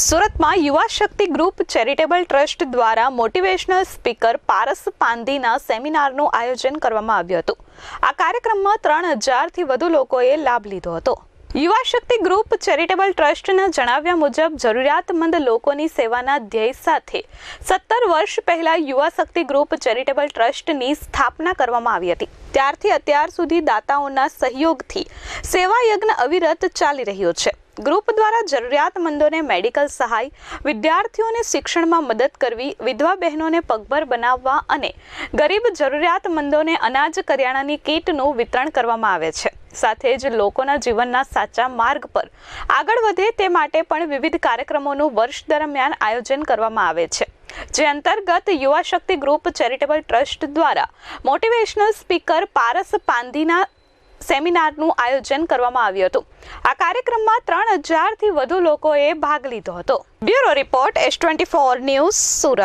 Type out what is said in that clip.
સુરતમાં યુવા શક્તિ group charitable trust દ્વારા મોટિવેશનલ સ્પીકર પારસ પાંધીના સેમિનારનું આયોજન કરવામાં આવ્યું હતું। આ કાર્યક્રમમાં 3000થી વધુ લોકોએ લાભ લીધો હતો। યુવા શક્તિ ગ્રુપ ચેરિટેબલ ટ્રસ્ટના જણાવ્યા મુજબ જરૂરિયાતમંદ લોકોની સેવાના ધ્યેય સાથે 17 વર્ષ પહેલા યુવા શક્તિ ગ્રુપ ચેરિટેબલ ટ્રસ્ટની સ્થાપના કરવામાં આવી હતી। ત્યારથી અત્યાર સુધી દાતાઓના સહયોગથી સેવા યજ્ઞ અવિરત ચાલી રહ્યો છે। ગ્રુપ દ્વારા જરૂરિયાતમંદોને મેડિકલ સહાય, વિદ્યાર્થીઓને શિક્ષણમાં મદદ કરવી, વિધવા બહેનોને પગભર બનાવવા અને ગરીબ જરૂરિયાતમંદોને અનાજ કરિયાણાની કીટનું વિતરણ કરવામાં આવે છે। સાથે જ લોકોના જીવનના સાચા માર્ગ પર આગળ વધે તે માટે પણ વિવિધ કાર્યક્રમોનું વર્ષ દરમિયાન આયોજન કરવામાં આવે છે, જે અંતર્ગત યુવા શક્તિ ગ્રુપ ચેરિટેબલ ટ્રસ્ટ દ્વારા મોટિવેશનલ સ્પીકર પારસ પાંધીના સેમિનારનું આયોજન કરવામાં આવ્યું હતું। આ કાર્યક્રમમાં 3000થી વધુ લોકોએ ભાગ લીધો હતો। Bureau report S24 news Surat.